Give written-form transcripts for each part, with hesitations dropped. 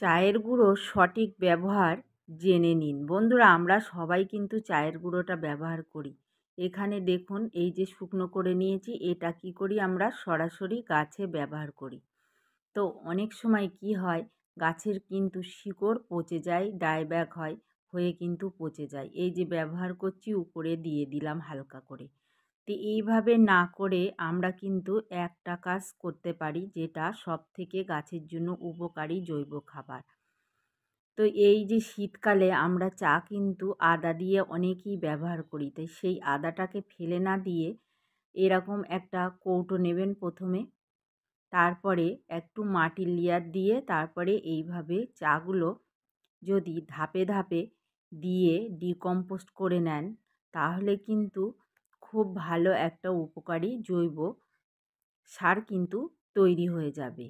চায়ের গুঁড়োর সঠিক ব্যবহার জেনে নিন। বন্ধুরা, আমরা সবাই কিন্তু চায়ের গুঁড়োটা ব্যবহার করি। এখানে দেখুন, এই যে শুকনো করে নিয়েছি, এটা কি করি আমরা সরাসরি গাছে ব্যবহার করি। তো অনেক সময় কি হয়, গাছের কিন্তু শিকড় পচে যায়, ডাইব্যাক হয়, হয়ে কিন্তু পচে যায়। এই যে ব্যবহার করছি, উপরে দিয়ে দিলাম হালকা করে। তো এইভাবে না করে আমরা কিন্তু একটা কাজ করতে পারি, যেটা সবথেকে গাছের জন্য উপকারী জৈব খাবার। তো এই যে শীতকালে আমরা চা কিন্তু আদা দিয়ে অনেকেই ব্যবহার করি, তাই সেই আদাটাকে ফেলে না দিয়ে এরকম একটা কৌটো নেবেন প্রথমে। তারপরে একটু মাটির লেয়ার দিয়ে তারপরে এইভাবে চাগুলো যদি ধাপে ধাপে দিয়ে ডিকম্পোস্ট করে নেন, তাহলে কিন্তু খুব ভালো একটা উপকারী জৈব সার কিন্তু তৈরি হয়ে যাবে।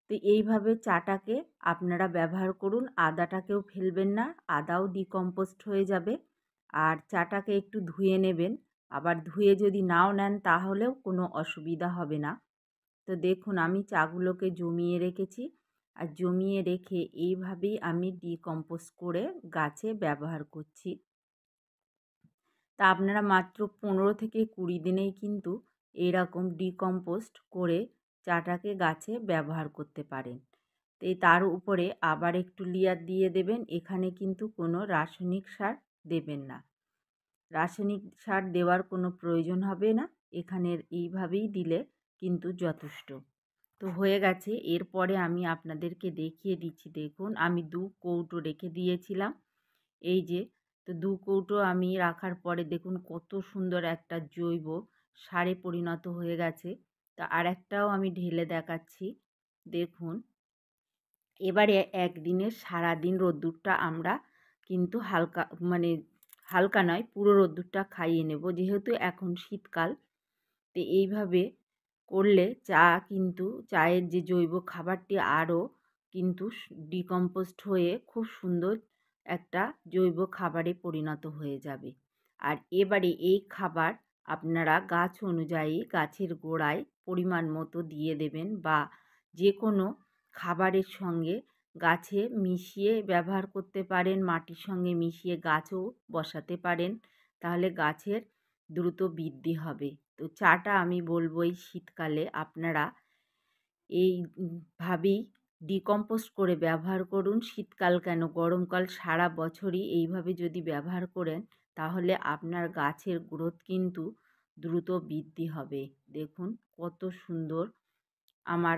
তো এইভাবে চাটাকে আপনারা ব্যবহার করুন, আদাটাকেও ফেলবেন না, আদাও ডিকম্পোস্ট হয়ে যাবে। আর চাটাকে একটু ধুয়ে নেবেন, আবার ধুয়ে যদি নাও নেন তাহলেও কোনো অসুবিধা হবে না। তো দেখুন, আমি চাগুলোকে জমিয়ে রেখেছি, আর জমিয়ে রেখে এইভাবেই আমি ডিকম্পোস্ট করে গাছে ব্যবহার করছি। তা আপনারা মাত্র 15 থেকে 20 দিনেই কিন্তু এরকম ডিকম্পোস্ট করে চাটাকে গাছে ব্যবহার করতে পারেন। তো তার উপরে আবার একটু লেয়ার দিয়ে দেবেন। এখানে কিন্তু কোনো রাসায়নিক সার দেবেন না, রাসায়নিক সার দেওয়ার কোনো প্রয়োজন হবে না, এখানের এইভাবেই দিলে কিন্তু যথেষ্ট। তো হয়ে গেছে। এরপরে আমি আপনাদেরকে দেখিয়ে দিচ্ছি। দেখুন, আমি 2 কৌটো রেখে দিয়েছিলাম, এই যে। তো 2 কৌটো আমি রাখার পরে দেখুন কত সুন্দর একটা জৈব সারে পরিণত হয়ে গেছে। তা আরেকটাও আমি ঢেলে দেখাচ্ছি। দেখুন, এবারে একদিনের সারাদিন রোদ্দুরটা আমরা কিন্তু হালকা, মানে হালকা নয়, পুরো রোদ্দুরটা খাইয়ে নেব, যেহেতু এখন শীতকাল। তো এইভাবে করলে চা কিন্তু, চায়ের যে জৈব খাবারটি আরও কিন্তু ডিকম্পোস্ট হয়ে খুব সুন্দর একটা জৈব খাবারে পরিণত হয়ে যাবে। আর এবারে এই খাবার আপনারা গাছ অনুযায়ী গাছের গোড়ায় পরিমাণ মতো দিয়ে দেবেন, বা যে কোনো খাবারের সঙ্গে গাছে মিশিয়ে ব্যবহার করতে পারেন, মাটির সঙ্গে মিশিয়ে গাছও বসাতে পারেন, তাহলে গাছের দ্রুত বৃদ্ধি হবে। তো চাটা আমি বলবো এই শীতকালে আপনারা এইভাবেই ডিকম্পোস্ট করে ব্যবহার করুন। শীতকাল কেন, গরমকাল সারা বছরই এইভাবে যদি ব্যবহার করেন, তাহলে আপনার গাছের গ্রোথ কিন্তু দ্রুত বৃদ্ধি হবে। দেখুন কত সুন্দর আমার